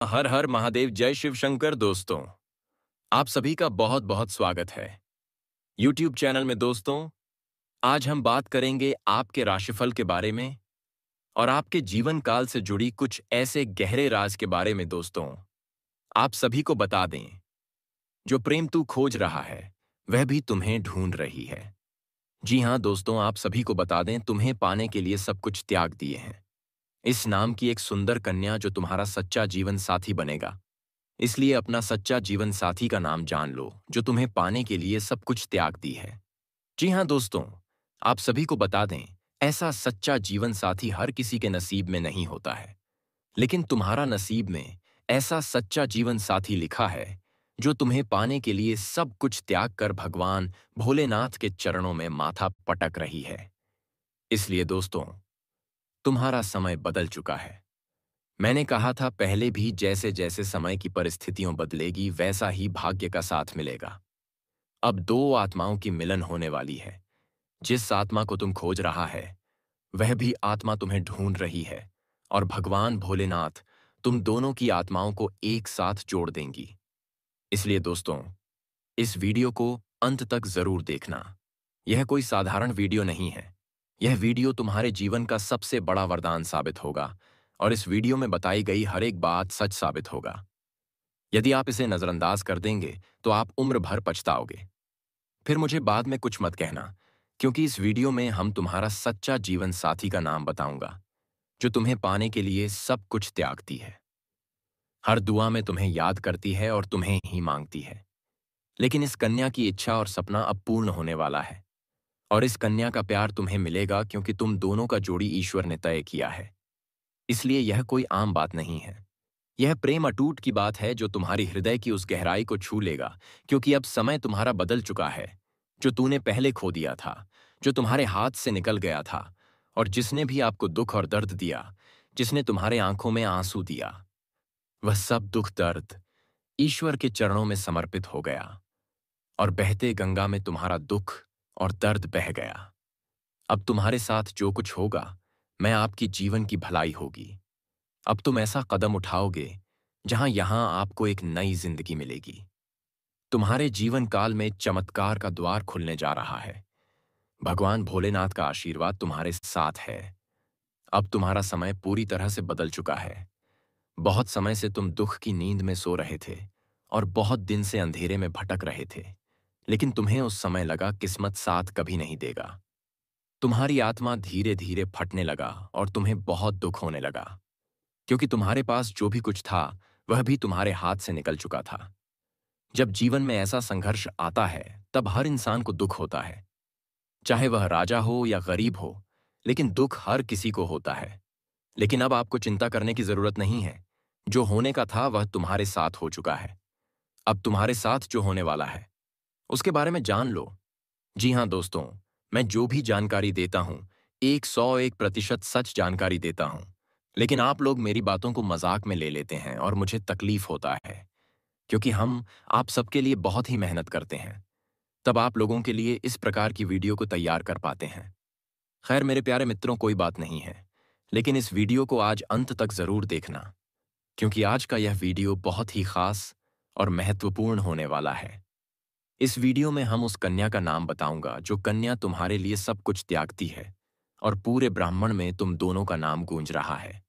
हर हर महादेव, जय शिव शंकर। दोस्तों, आप सभी का बहुत बहुत स्वागत है YouTube चैनल में। दोस्तों, आज हम बात करेंगे आपके राशिफल के बारे में और आपके जीवन काल से जुड़ी कुछ ऐसे गहरे राज के बारे में। दोस्तों, आप सभी को बता दें, जो प्रेम तू खोज रहा है वह भी तुम्हें ढूंढ रही है। जी हाँ दोस्तों, आप सभी को बता दें, तुम्हें पाने के लिए सब कुछ त्याग दिए हैं इस नाम की एक सुंदर कन्या जो तुम्हारा सच्चा जीवन साथी बनेगा। इसलिए अपना सच्चा जीवन साथी का नाम जान लो, जो तुम्हें पाने के लिए सब कुछ त्याग दी है। जी हाँ दोस्तों, आप सभी को बता दें, ऐसा सच्चा जीवन साथी हर किसी के नसीब में नहीं होता है, लेकिन तुम्हारा नसीब में ऐसा सच्चा जीवन साथी लिखा है जो तुम्हें पाने के लिए सब कुछ त्याग कर भगवान भोलेनाथ के चरणों में माथा पटक रही है। इसलिए दोस्तों, तुम्हारा समय बदल चुका है। मैंने कहा था पहले भी, जैसे जैसे समय की परिस्थितियों बदलेगी वैसा ही भाग्य का साथ मिलेगा। अब दो आत्माओं की मिलन होने वाली है। जिस आत्मा को तुम खोज रहा है वह भी आत्मा तुम्हें ढूंढ रही है, और भगवान भोलेनाथ तुम दोनों की आत्माओं को एक साथ जोड़ देंगी। इसलिए दोस्तों, इस वीडियो को अंत तक जरूर देखना। यह कोई साधारण वीडियो नहीं है। यह वीडियो तुम्हारे जीवन का सबसे बड़ा वरदान साबित होगा, और इस वीडियो में बताई गई हर एक बात सच साबित होगा। यदि आप इसे नजरअंदाज कर देंगे तो आप उम्र भर पछताओगे। फिर मुझे बाद में कुछ मत कहना, क्योंकि इस वीडियो में हम तुम्हारा सच्चा जीवन साथी का नाम बताऊंगा, जो तुम्हें पाने के लिए सब कुछ त्यागती है, हर दुआ में तुम्हें याद करती है और तुम्हें ही मांगती है। लेकिन इस कन्या की इच्छा और सपना अब पूर्ण होने वाला है, और इस कन्या का प्यार तुम्हें मिलेगा क्योंकि तुम दोनों का जोड़ी ईश्वर ने तय किया है। इसलिए यह कोई आम बात नहीं है। यह प्रेम अटूट की बात है जो तुम्हारी हृदय की उस गहराई को छू लेगा, क्योंकि अब समय तुम्हारा बदल चुका है। जो तूने पहले खो दिया था, जो तुम्हारे हाथ से निकल गया था, और जिसने भी आपको दुख और दर्द दिया, जिसने तुम्हारे आंखों में आंसू दिया, वह सब दुख दर्द ईश्वर के चरणों में समर्पित हो गया, और बहते गंगा में तुम्हारा दुख और दर्द बह गया। अब तुम्हारे साथ जो कुछ होगा, मैं आपकी जीवन की भलाई होगी। अब तुम ऐसा कदम उठाओगे जहां यहां आपको एक नई जिंदगी मिलेगी। तुम्हारे जीवन काल में चमत्कार का द्वार खुलने जा रहा है। भगवान भोलेनाथ का आशीर्वाद तुम्हारे साथ है। अब तुम्हारा समय पूरी तरह से बदल चुका है। बहुत समय से तुम दुख की नींद में सो रहे थे और बहुत दिन से अंधेरे में भटक रहे थे, लेकिन तुम्हें उस समय लगा किस्मत साथ कभी नहीं देगा। तुम्हारी आत्मा धीरे धीरे फटने लगा और तुम्हें बहुत दुख होने लगा, क्योंकि तुम्हारे पास जो भी कुछ था वह भी तुम्हारे हाथ से निकल चुका था। जब जीवन में ऐसा संघर्ष आता है तब हर इंसान को दुख होता है, चाहे वह राजा हो या गरीब हो, लेकिन दुख हर किसी को होता है। लेकिन अब आपको चिंता करने की जरूरत नहीं है। जो होने का था वह तुम्हारे साथ हो चुका है। अब तुम्हारे साथ जो होने वाला है उसके बारे में जान लो। जी हाँ दोस्तों, मैं जो भी जानकारी देता हूं 101% सच जानकारी देता हूं, लेकिन आप लोग मेरी बातों को मजाक में ले लेते हैं और मुझे तकलीफ होता है, क्योंकि हम आप सबके लिए बहुत ही मेहनत करते हैं, तब आप लोगों के लिए इस प्रकार की वीडियो को तैयार कर पाते हैं। खैर मेरे प्यारे मित्रों, कोई बात नहीं है, लेकिन इस वीडियो को आज अंत तक जरूर देखना, क्योंकि आज का यह वीडियो बहुत ही खास और महत्वपूर्ण होने वाला है। इस वीडियो में हम उस कन्या का नाम बताऊंगा जो कन्या तुम्हारे लिए सब कुछ त्यागती है, और पूरे ब्राह्मण में तुम दोनों का नाम गूंज रहा है।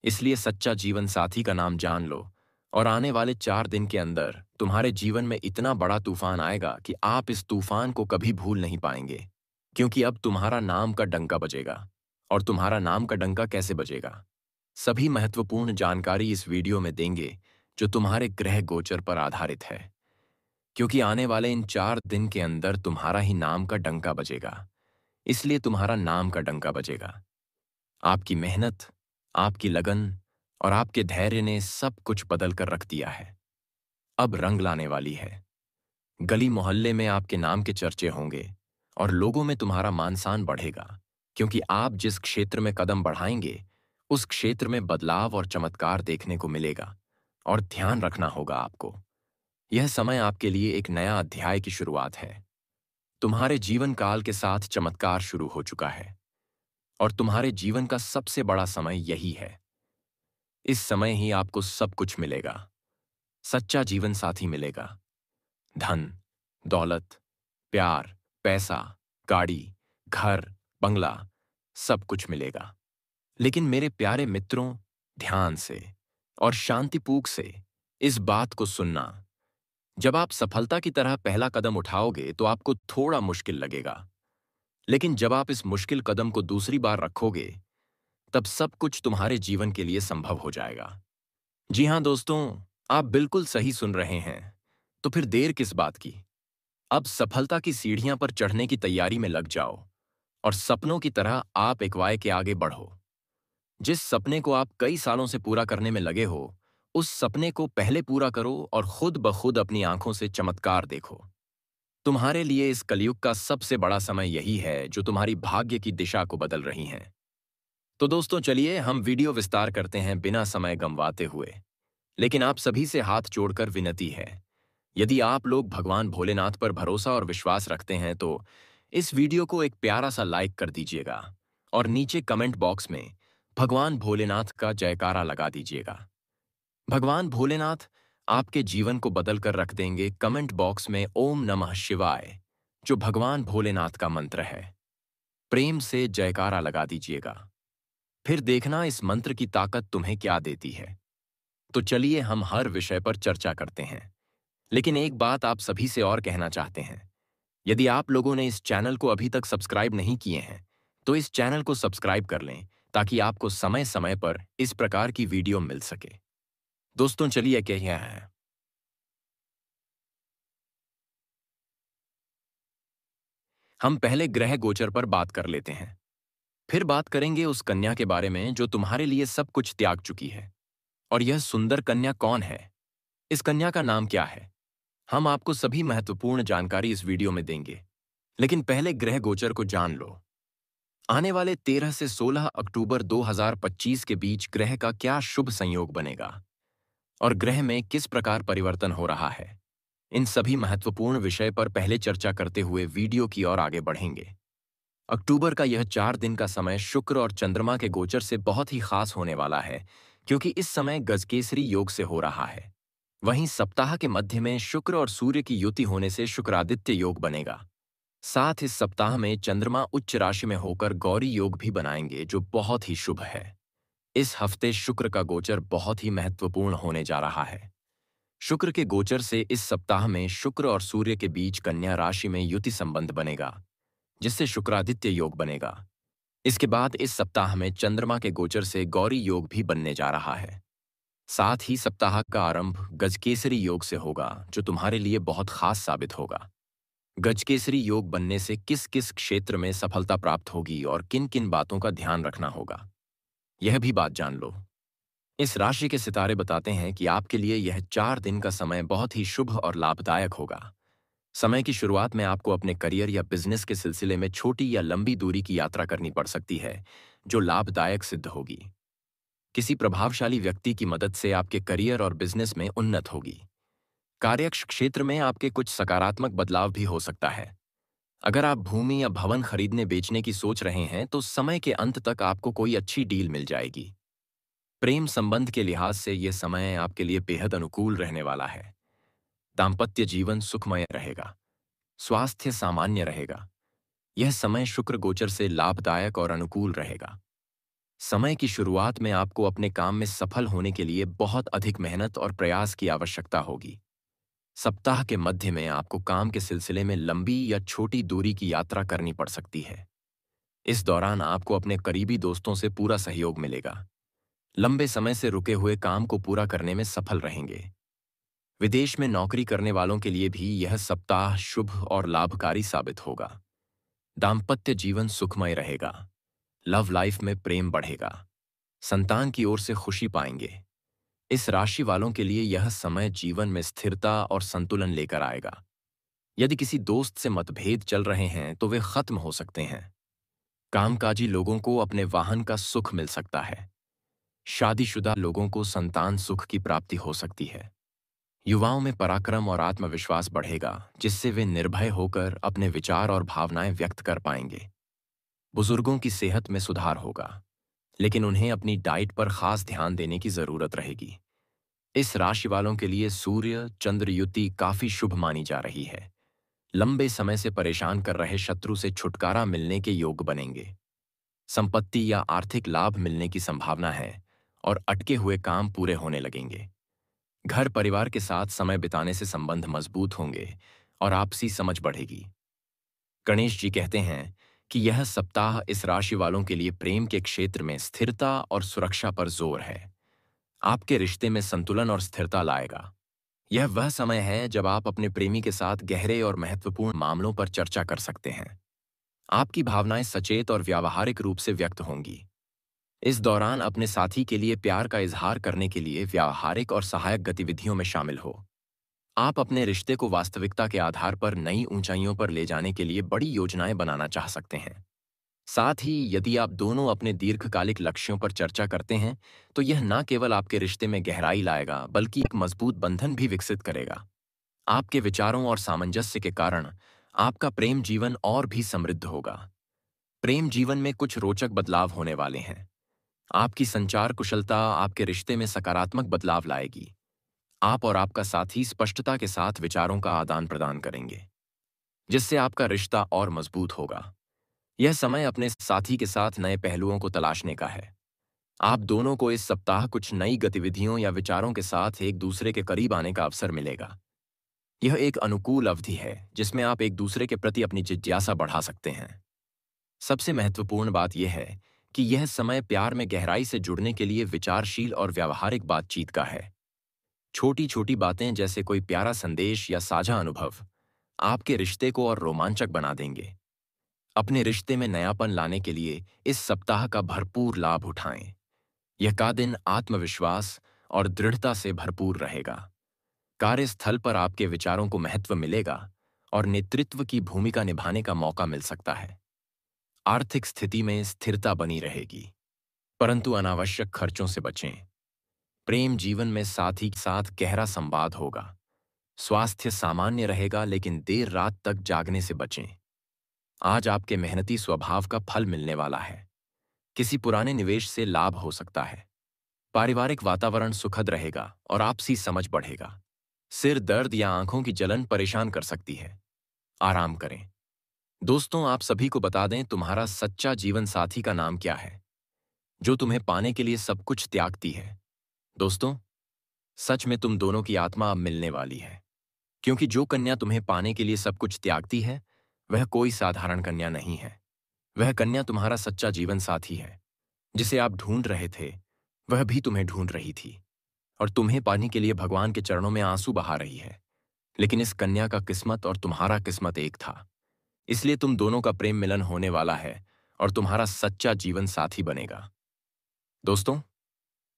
इसलिए सच्चा जीवन साथी का नाम जान लो, और आने वाले 4 दिन के अंदर तुम्हारे जीवन में इतना बड़ा तूफान आएगा कि आप इस तूफान को कभी भूल नहीं पाएंगे, क्योंकि अब तुम्हारा नाम का डंका बजेगा। और तुम्हारा नाम का डंका कैसे बजेगा, सभी महत्वपूर्ण जानकारी इस वीडियो में देंगे, जो तुम्हारे ग्रह गोचर पर आधारित है, क्योंकि आने वाले इन 4 दिन के अंदर तुम्हारा ही नाम का डंका बजेगा। इसलिए तुम्हारा नाम का डंका बजेगा। आपकी मेहनत, आपकी लगन और आपके धैर्य ने सब कुछ बदल कर रख दिया है। अब रंग लाने वाली है। गली मोहल्ले में आपके नाम के चर्चे होंगे, और लोगों में तुम्हारा मान-सान बढ़ेगा, क्योंकि आप जिस क्षेत्र में कदम बढ़ाएंगे उस क्षेत्र में बदलाव और चमत्कार देखने को मिलेगा। और ध्यान रखना होगा आपको, यह समय आपके लिए एक नया अध्याय की शुरुआत है। तुम्हारे जीवन काल के साथ चमत्कार शुरू हो चुका है, और तुम्हारे जीवन का सबसे बड़ा समय यही है। इस समय ही आपको सब कुछ मिलेगा। सच्चा जीवन साथी मिलेगा, धन, दौलत, प्यार, पैसा, गाड़ी, घर, बंगला, सब कुछ मिलेगा। लेकिन मेरे प्यारे मित्रों, ध्यान से और शांतिपूर्वक से इस बात को सुनना। जब आप सफलता की तरह पहला कदम उठाओगे तो आपको थोड़ा मुश्किल लगेगा, लेकिन जब आप इस मुश्किल कदम को दूसरी बार रखोगे, तब सब कुछ तुम्हारे जीवन के लिए संभव हो जाएगा। जी हाँ दोस्तों, आप बिल्कुल सही सुन रहे हैं। तो फिर देर किस बात की? अब सफलता की सीढ़ियां पर चढ़ने की तैयारी में लग जाओ और सपनों की तरह आप एक वाय के आगे बढ़ो। जिस सपने को आप कई सालों से पूरा करने में लगे हो, उस सपने को पहले पूरा करो और खुद ब खुद अपनी आंखों से चमत्कार देखो। तुम्हारे लिए इस कलयुग का सबसे बड़ा समय यही है जो तुम्हारी भाग्य की दिशा को बदल रही हैं। तो दोस्तों चलिए हम वीडियो विस्तार करते हैं बिना समय गंवाते हुए। लेकिन आप सभी से हाथ जोड़कर विनती है, यदि आप लोग भगवान भोलेनाथ पर भरोसा और विश्वास रखते हैं तो इस वीडियो को एक प्यारा सा लाइक कर दीजिएगा और नीचे कमेंट बॉक्स में भगवान भोलेनाथ का जयकारा लगा दीजिएगा। भगवान भोलेनाथ आपके जीवन को बदल कर रख देंगे। कमेंट बॉक्स में ओम नमः शिवाय, जो भगवान भोलेनाथ का मंत्र है, प्रेम से जयकारा लगा दीजिएगा। फिर देखना इस मंत्र की ताकत तुम्हें क्या देती है। तो चलिए हम हर विषय पर चर्चा करते हैं। लेकिन एक बात आप सभी से और कहना चाहते हैं, यदि आप लोगों ने इस चैनल को अभी तक सब्सक्राइब नहीं किए हैं, तो इस चैनल को सब्सक्राइब कर लें ताकि आपको समय समय पर इस प्रकार की वीडियो मिल सके। दोस्तों चलिए क्या है, हम पहले ग्रह गोचर पर बात कर लेते हैं। फिर बात करेंगे उस कन्या के बारे में जो तुम्हारे लिए सब कुछ त्याग चुकी है। और यह सुंदर कन्या कौन है? इस कन्या का नाम क्या है? हम आपको सभी महत्वपूर्ण जानकारी इस वीडियो में देंगे। लेकिन पहले ग्रह गोचर को जान लो। आने वाले 13 से 16 अक्टूबर 2025 के बीच ग्रह का क्या शुभ संयोग बनेगा और ग्रह में किस प्रकार परिवर्तन हो रहा है, इन सभी महत्वपूर्ण विषय पर पहले चर्चा करते हुए वीडियो की ओर आगे बढ़ेंगे। अक्टूबर का यह 4 दिन का समय शुक्र और चंद्रमा के गोचर से बहुत ही खास होने वाला है, क्योंकि इस समय गजकेसरी योग से हो रहा है। वहीं सप्ताह के मध्य में शुक्र और सूर्य की युति होने से शुक्रादित्य योग बनेगा। साथ इस सप्ताह में चंद्रमा उच्च राशि में होकर गौरी योग भी बनाएंगे, जो बहुत ही शुभ है। इस हफ्ते शुक्र का गोचर बहुत ही महत्वपूर्ण होने जा रहा है। शुक्र के गोचर से इस सप्ताह में शुक्र और सूर्य के बीच कन्या राशि में युति संबंध बनेगा, जिससे शुक्रादित्य योग बनेगा। इसके बाद इस सप्ताह में चंद्रमा के गोचर से गौरी योग भी बनने जा रहा है। साथ ही सप्ताह का आरंभ गजकेसरी योग से होगा, जो तुम्हारे लिए बहुत खास साबित होगा। गजकेसरी योग बनने से किस किस क्षेत्र में सफलता प्राप्त होगी और किन किन बातों का ध्यान रखना होगा, यह भी बात जान लो। इस राशि के सितारे बताते हैं कि आपके लिए यह 4 दिन का समय बहुत ही शुभ और लाभदायक होगा। समय की शुरुआत में आपको अपने करियर या बिजनेस के सिलसिले में छोटी या लंबी दूरी की यात्रा करनी पड़ सकती है, जो लाभदायक सिद्ध होगी। किसी प्रभावशाली व्यक्ति की मदद से आपके करियर और बिजनेस में उन्नत होगी। कार्यक्षेत्र में आपके कुछ सकारात्मक बदलाव भी हो सकता है। अगर आप भूमि या भवन खरीदने बेचने की सोच रहे हैं तो समय के अंत तक आपको कोई अच्छी डील मिल जाएगी। प्रेम संबंध के लिहाज से यह समय आपके लिए बेहद अनुकूल रहने वाला है। दाम्पत्य जीवन सुखमय रहेगा, स्वास्थ्य सामान्य रहेगा। यह समय शुक्र गोचर से लाभदायक और अनुकूल रहेगा। समय की शुरुआत में आपको अपने काम में सफल होने के लिए बहुत अधिक मेहनत और प्रयास की आवश्यकता होगी। सप्ताह के मध्य में आपको काम के सिलसिले में लंबी या छोटी दूरी की यात्रा करनी पड़ सकती है। इस दौरान आपको अपने करीबी दोस्तों से पूरा सहयोग मिलेगा। लंबे समय से रुके हुए काम को पूरा करने में सफल रहेंगे। विदेश में नौकरी करने वालों के लिए भी यह सप्ताह शुभ और लाभकारी साबित होगा। दाम्पत्य जीवन सुखमय रहेगा। लव लाइफ में प्रेम बढ़ेगा। संतान की ओर से खुशी पाएंगे। इस राशि वालों के लिए यह समय जीवन में स्थिरता और संतुलन लेकर आएगा। यदि किसी दोस्त से मतभेद चल रहे हैं तो वे खत्म हो सकते हैं। कामकाजी लोगों को अपने वाहन का सुख मिल सकता है। शादीशुदा लोगों को संतान सुख की प्राप्ति हो सकती है। युवाओं में पराक्रम और आत्मविश्वास बढ़ेगा, जिससे वे निर्भय होकर अपने विचार और भावनाएं व्यक्त कर पाएंगे। बुजुर्गों की सेहत में सुधार होगा। लेकिन उन्हें अपनी डाइट पर खास ध्यान देने की जरूरत रहेगी। इस राशि वालों के लिए सूर्य चंद्र युति काफी शुभ मानी जा रही है। लंबे समय से परेशान कर रहे शत्रु से छुटकारा मिलने के योग बनेंगे। संपत्ति या आर्थिक लाभ मिलने की संभावना है और अटके हुए काम पूरे होने लगेंगे। घर परिवार के साथ समय बिताने से संबंध मजबूत होंगे और आपसी समझ बढ़ेगी। गणेश जी कहते हैं कि यह सप्ताह इस राशि वालों के लिए प्रेम के क्षेत्र में स्थिरता और सुरक्षा पर जोर है। आपके रिश्ते में संतुलन और स्थिरता लाएगा। यह वह समय है जब आप अपने प्रेमी के साथ गहरे और महत्वपूर्ण मामलों पर चर्चा कर सकते हैं। आपकी भावनाएं सचेत और व्यावहारिक रूप से व्यक्त होंगी। इस दौरान अपने साथी के लिए प्यार का इजहार करने के लिए व्यावहारिक और सहायक गतिविधियों में शामिल हो। आप अपने रिश्ते को वास्तविकता के आधार पर नई ऊंचाइयों पर ले जाने के लिए बड़ी योजनाएं बनाना चाह सकते हैं। साथ ही यदि आप दोनों अपने दीर्घकालिक लक्ष्यों पर चर्चा करते हैं तो यह न केवल आपके रिश्ते में गहराई लाएगा बल्कि एक मजबूत बंधन भी विकसित करेगा। आपके विचारों और सामंजस्य के कारण आपका प्रेम जीवन और भी समृद्ध होगा। प्रेम जीवन में कुछ रोचक बदलाव होने वाले हैं। आपकी संचार कुशलता आपके रिश्ते में सकारात्मक बदलाव लाएगी। आप और आपका साथी स्पष्टता के साथ विचारों का आदान प्रदान करेंगे, जिससे आपका रिश्ता और मजबूत होगा। यह समय अपने साथी के साथ नए पहलुओं को तलाशने का है। आप दोनों को इस सप्ताह कुछ नई गतिविधियों या विचारों के साथ एक दूसरे के करीब आने का अवसर मिलेगा। यह एक अनुकूल अवधि है जिसमें आप एक दूसरे के प्रति अपनी जिज्ञासा बढ़ा सकते हैं। सबसे महत्वपूर्ण बात यह है कि यह समय प्यार में गहराई से जुड़ने के लिए विचारशील और व्यावहारिक बातचीत का है। छोटी छोटी बातें जैसे कोई प्यारा संदेश या साझा अनुभव आपके रिश्ते को और रोमांचक बना देंगे। अपने रिश्ते में नयापन लाने के लिए इस सप्ताह का भरपूर लाभ उठाएं। यह का दिन आत्मविश्वास और दृढ़ता से भरपूर रहेगा। कार्यस्थल पर आपके विचारों को महत्व मिलेगा और नेतृत्व की भूमिका निभाने का मौका मिल सकता है। आर्थिक स्थिति में स्थिरता बनी रहेगी, परंतु अनावश्यक खर्चों से बचें। प्रेम जीवन में साथी के साथ गहरा संवाद होगा। स्वास्थ्य सामान्य रहेगा लेकिन देर रात तक जागने से बचें। आज आपके मेहनती स्वभाव का फल मिलने वाला है। किसी पुराने निवेश से लाभ हो सकता है। पारिवारिक वातावरण सुखद रहेगा और आपसी समझ बढ़ेगा। सिर दर्द या आंखों की जलन परेशान कर सकती है। आराम करें। दोस्तों, आप सभी को बता दें, तुम्हारा सच्चा जीवन साथी का नाम क्या है, जो तुम्हें पाने के लिए सब कुछ त्यागती है। दोस्तों, सच में तुम दोनों की आत्मा अब मिलने वाली है, क्योंकि जो कन्या तुम्हें पाने के लिए सब कुछ त्यागती है वह कोई साधारण कन्या नहीं है। वह कन्या तुम्हारा सच्चा जीवन साथी है। जिसे आप ढूंढ रहे थे वह भी तुम्हें ढूंढ रही थी और तुम्हें पाने के लिए भगवान के चरणों में आंसू बहा रही है। लेकिन इस कन्या का किस्मत और तुम्हारा किस्मत एक था, इसलिए तुम दोनों का प्रेम मिलन होने वाला है और तुम्हारा सच्चा जीवन साथी बनेगा। दोस्तों,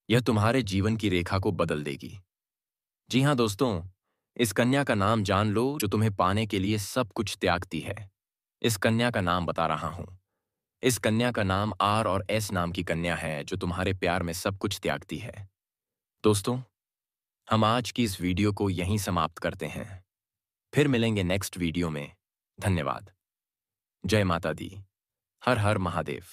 यह तुम्हारे जीवन की रेखा को बदल देगी। जी हाँ दोस्तों, इस कन्या का नाम जान लो जो तुम्हें पाने के लिए सब कुछ त्यागती है। इस कन्या का नाम बता रहा हूं। इस कन्या का नाम आर और एस नाम की कन्या है जो तुम्हारे प्यार में सब कुछ त्यागती है। दोस्तों, हम आज की इस वीडियो को यहीं समाप्त करते हैं। फिर मिलेंगे नेक्स्ट वीडियो में। धन्यवाद। जय माता दी। हर हर महादेव।